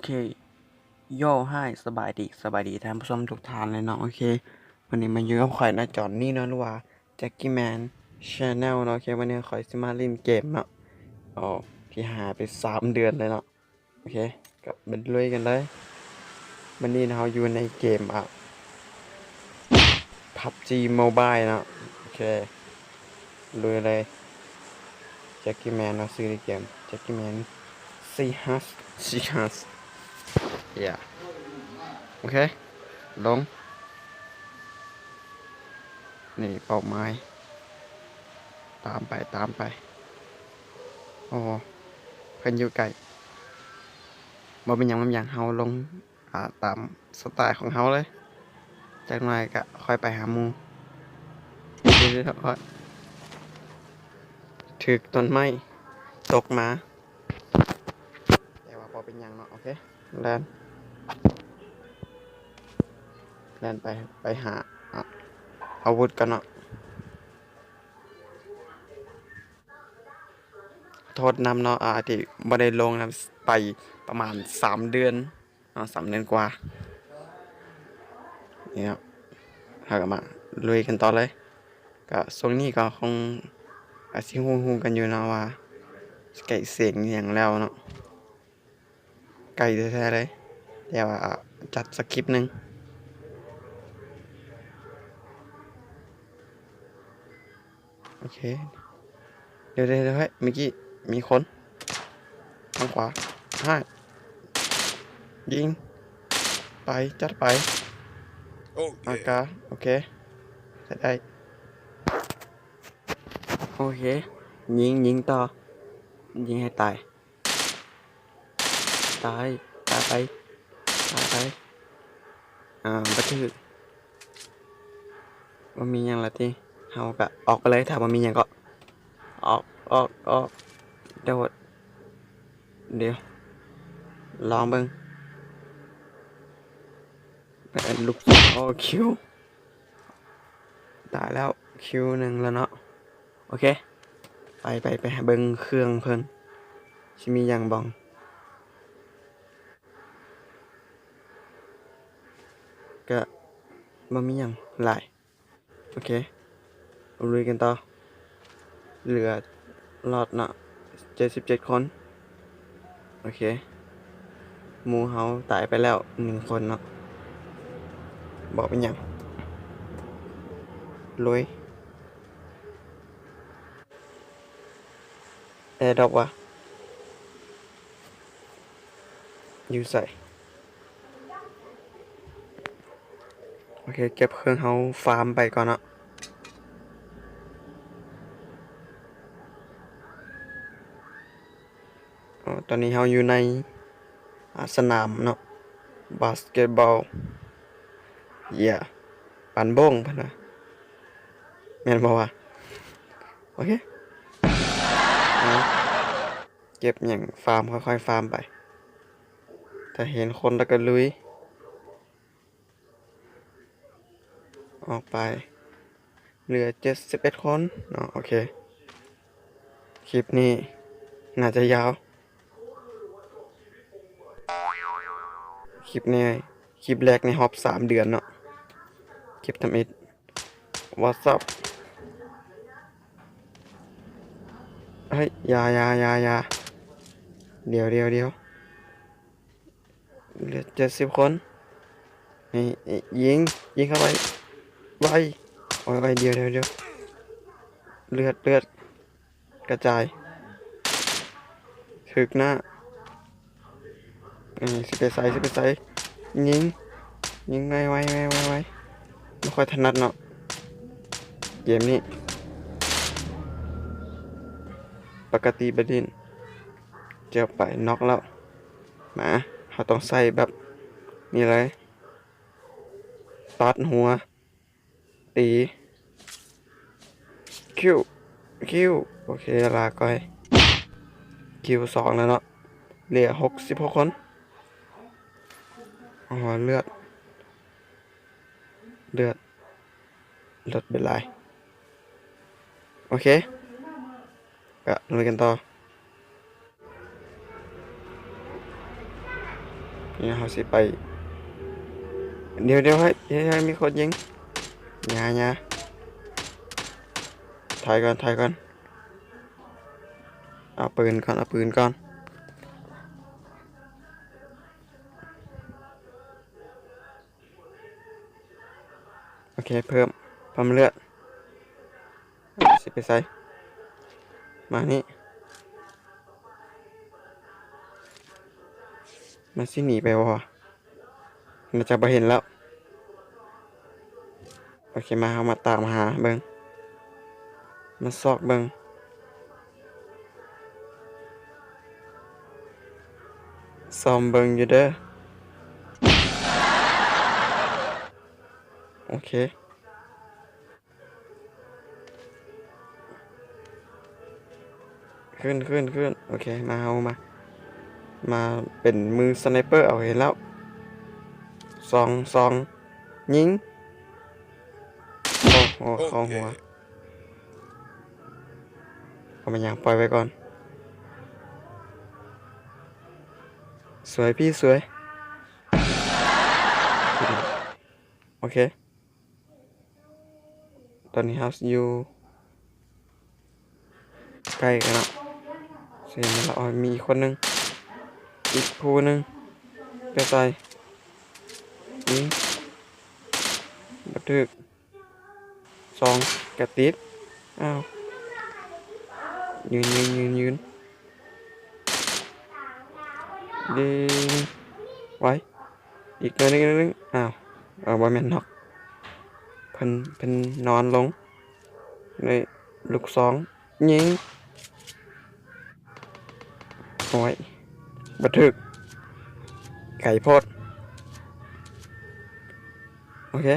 เคโย่ให้สบายดีท่านผู้ชมทุกท่านเลยเนาะโอเควันนี้มาอยู่กับข่อยนะจอนนี่เนาะหรือว่าแจ็คกี้แมนชาแนลเนาะโอเควันนี้ข่อยสิมาเล่นเกมเนาะอ๋อที่หาไป3 เดือนเลยเนาะโอเคกับมันลุยกันเลยวันนี้เราอยู่ในเกมPUBG Mobile เนาะโอเคลุยเลยแจ็คกี้แมนเนาะซื้อในเกมแจ็คกี้แมนซีฮัสyeah โอเคลงนี่เป้าหมายตามไปโอ้เพิ่นอยู่ไกลบ่เป็นหยังเฮาลงตามสไตล์ของเฮาเลยจักหน่อยก็ค่อยไปหาหมู่เดี๋ยวๆถึกต้นไม้ตกมาแต่ว่าบ่เป็นหยังเนาะโอเคแล่นไปหาอ่ะอาวุธกันเนาะโทษนำเนาะที่บ่ได้ลงนะไปประมาณ3 เดือน3 เดือนกว่านี่ครับเฮาก็มาลุยกันต่อเลยก็ช่วงนี้ก็คงสิฮู้ๆกันอยู่เนาะว่าใกล้เสียงอิหยังแล้วเนาะใกล้แท้ๆเลยแต่ว่าจัดสักคลิปหนึ่งโอเคเดี๋ยวเฮ้ยเมื่อกี้มีคนทางขวาให้ยิงไปจัดไปอากาโอเคได้โอเคยิงต่อยิงให้ตายไปบันทึกว่ามีหยังละที่เฮาก็ออกไปเลยถ้าบ่มีหยังก็ออกโดดเดี๋ยวลองเบิ่งเป็นลูกคิวตายแล้วคิวหนึ่งแล้วเนาะโอเคไปหาเบิ่งเครื่องเพิ่นสิมีหยังบ้างก็บ่มีหยังหลายโอเคลุยกันต่อเหลือรอดเนาะ77 คนโอเคหมู่เฮาตายไปแล้ว1 คนเนาะบ่เป็นหยังลุยแอร์ดรอปวะอยู่ใส่โอเคเก็บเครื่องเฮาฟาร์มไปก่อนเนาะตอนนี้เฮาอยู่ในสนามเนาะบาสเกตบอลปั่นโบ้งเพิ่นว่าแม่นบ่วะโอเคเอาเก็บหยังฟาร์มค่อยๆฟาร์มไปถ้าเห็นคนแล้วก็ลุยออกไปเหลือ71 คนเนาะโอเคคลิปนี้น่าจะยาวคลิปนี้คลิปแรกในรอบ3 เดือนเนาะคลิปทำอิฐ WhatsApp เฮ้ยอย่าเดี๋ยวเหลือ70 คนนี่ยิงเข้าไปไวโอ้ยเดี๋ยวเลือดกระจายถึกหน้าสิไปใส่ยิงไวไม่ค่อยถนัดเนาะเกมนี้ปกติบดินเจอไปน็อกแล้วมาเขาต้องใส่แบบนี่เลยตัดหัวตีคิวโอเคลาก่อยคิว2แล้วเนาะเหลือ66 คนอ๋อเลือดลดเป็นไรโอเคก็ลุยกันต่อ นี่เขาสิไปเดี๋ยวให้มีคนยิงอย่าถอยก่อนเอาปืนก่อนโอเคเพิ่มเลือดสิไปใส่มานี่มันสิหนีไปวะน่าจะไปเห็นแล้วโอเคเอามาตามหาเบิงมาซอกเบิงซ้อมเบิงอยู่เด้อโอเคขึ้นโอเคมาเป็นมือสไนเปอร์เอาเห็นแล้วซองยิงโอ้เข้าหัวเอามาอย่างปล่อยไว้ก่อนสวยพี่สวยโอเคตอนนี้เฮาอยู่ใกล้กันแล้วเสียงมาแล้วมีอีกคนนึงอีกผู้นึงไปใส่ยิงบันทึก2กระติดอ้าวยืนยิงไว้อีกตัวนึงอ้าวบอลแมนน็อกเพิ่นนอนลงในลูกยิงโอ้ยบันทึกไก่โพดโอเค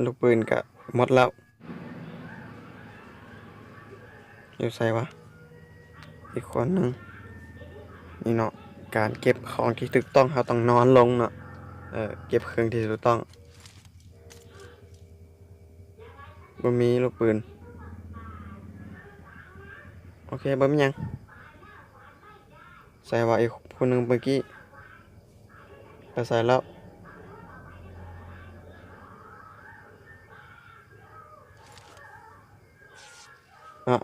ลูกปืนกะหมดแล้วอยู่ใส่วะอีกคนหนึ่งนี่เนาะการเก็บของที่ถูกต้องเราต้องนอนลงเนาะเก็บเครื่องที่ถูกต้องบ่มีลูกปืนโอเคบ่มีหยังใส่ว่าอีกคนหนึ่งเมื่อกี้ไปใส่แล้วเนาะ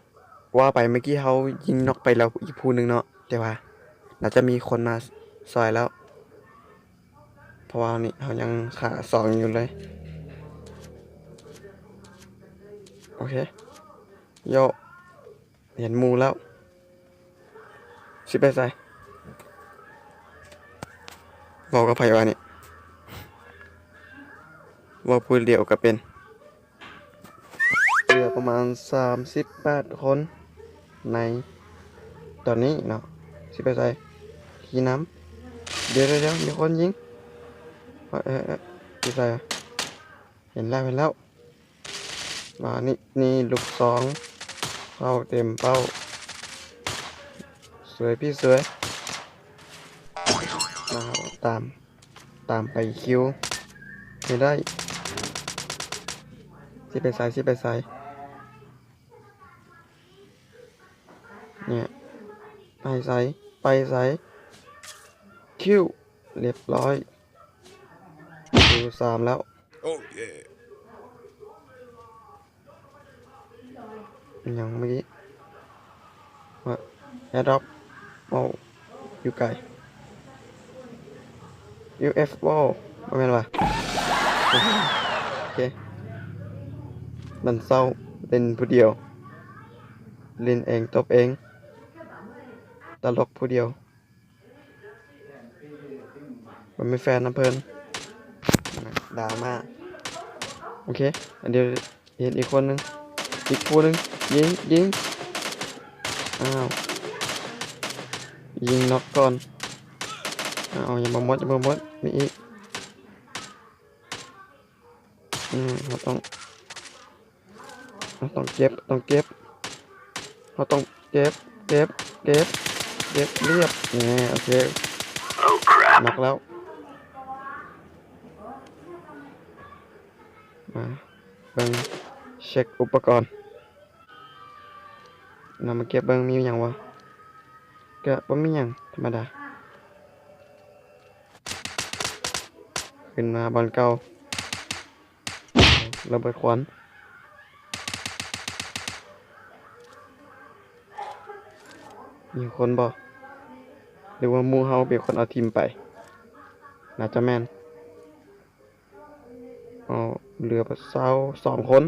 ว่าไปเมื่อกี้เขายิงน็อกไปแล้วอีกผู้หนึ่งเนาะแต่ว่าน่าจะมีคนมาซอยแล้วเพราะว่านี่เขายังขา2อยู่เลยโอเคโยเห็นหมูแล้วสิไปใส่บอกกับไผว่านี่ว่าพูดเดียวก็เป็นเหลือประมาณ38คนในตอนนี้เนาะสิไปใส่ขี่น้ำเดี๋ยวมีคนยิงสิใส่เห็นแล้วมานี่ลูกเข้าเต็มเป้าสวยพี่สวยมาตามไปคิวไม่ได้สิไปใส่เนี่ยไปใส่คิวเรียบร้อยคิว3แล้วยังเมื่อกี้ว่าแอร์ดรอปเอาอยู่ไกล UFO ไม่เป็นไรโอเคมันเศร้าเล่นผู้เดียวเล่นเองตบเองตลกผู้เดียวมันไม่แฟนนะเพิ่นดราม่าโอเคเดี๋ยวเห็นอีกคนนึงอีกผู้นึงยิงอ้าวยิงน็อกก่อนอ้าวอย่ามาหมดมีอีกเราต้องเก็บเราต้องเก็บเรียบเนี่ยโอเคน็อกแล้วมาเบิ่งเช็คอุปกรณ์นำมาเก็บเบิ่งมีอย่างวะก็บ่มีหยังธร รมดาขึ้นมาบอลเก่าระเบิดควันมีคนบ่หรือว่าหมู่เฮาเป็นคนเอาทีมไปน่าจะแม่นอ๋อเหลือไป2 คน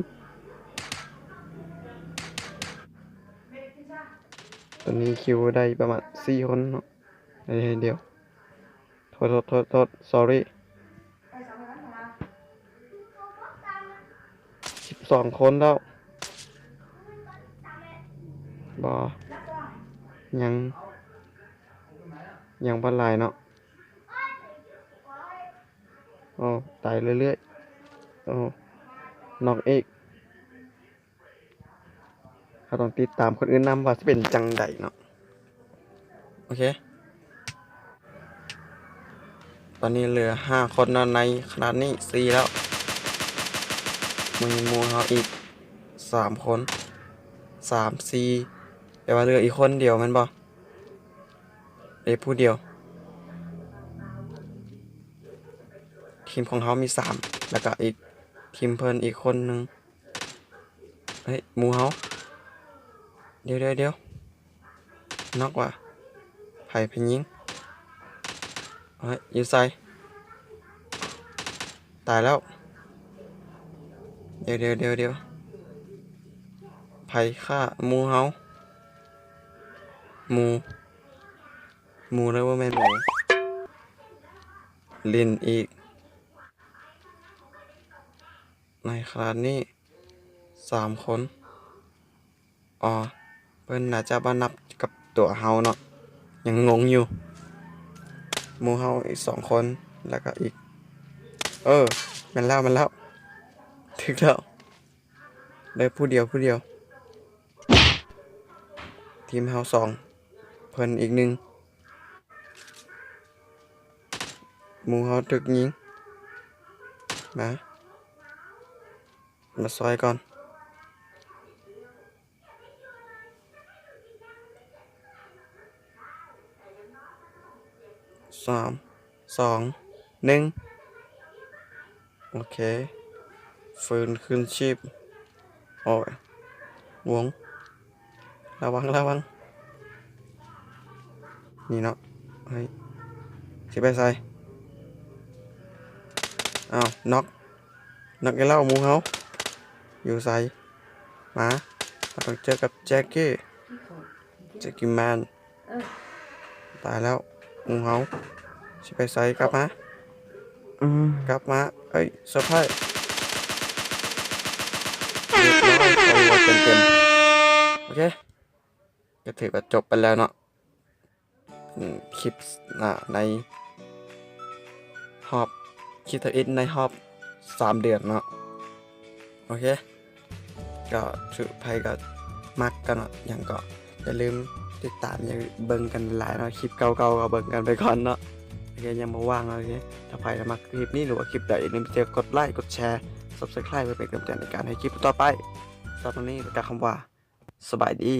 ตอนนี้คิวได้ประมาณ4 คนเนาะเดี๋ยวโทษ sorry 12 คนแล้วบ่ยังบ่หลายเนาะอ๋อตายเรื่อยๆอ๋อนอกอีกเขาต้องติดตามคนอื่นนำว่าจะเป็นจังใดเนาะโอเคตอนนี้เหลือ5 คนแล้วในขนาดนี้4แล้วมีหมู่เฮาอีก3 คน3 4แต่ว่าเหลืออีกคนเดียวแม่นบ่ผู้เดียวทีมของเขามี3แล้วก็อีกทีมเพิ่นอีกคนหนึงเฮ้ยหมู่เฮาเดี๋ยวนอกว่ะไผยิงเฮ้ยอยู่ไสตายแล้วเดี๋ยวไผฆ่าหมู่เฮาหมู่เลยว่าแม่นหมูลินอีกในคลาสนี้3 คนอ๋อเพิ่นน่าจะบ่นับกับตัวเฮาเนาะยังงงอยู่หมู่เฮาอีก2 คนแล้วก็อีกแม่นแล้วถึกแล้วได้ผู้เดียวทีมเฮา2เพิ่นอีก1หมู่เฮาถึกยิงมาซอยก่อน3 2 1โอเคฟื้นคืนชีพโอ้ยวงระวังนี่เนาะเฮ้ยสิไปใส่อ้าวน็อกไอ้เหล้าหมู่เฮาอยู่ใส่มาเราต้องเจอกับแจ็คกี้แมนตายแล้วหมู่เฮาสิไปใส่กลับมาเอ้ยเซอร์ไพรส์เรียบร้อยเอาเต็มโอเคก็ถือว่าจบไปแล้วเนาะคลิปในฮอบคิดทอินในฮอบ3 เดือนเนาะโอเคก็ถือไพ่ก็มักกันเนาะอย่างก็อย่าลืมติดตามอย่าเบิ่งกันหลายเนาะคลิปเก่าๆก็เบิ่งกันไปก่อนเนาะโอเคยังบ่ว่างโอเคถ้าใครมักคลิปนี้หรือว่าคลิปใดอย่าลืมกดไลค์กดแชร์ Subscribe เพื่อเป็นกำลังใจในการให้คลิปต่อไปสำหรับวันนี้ก็คำว่าสบายดี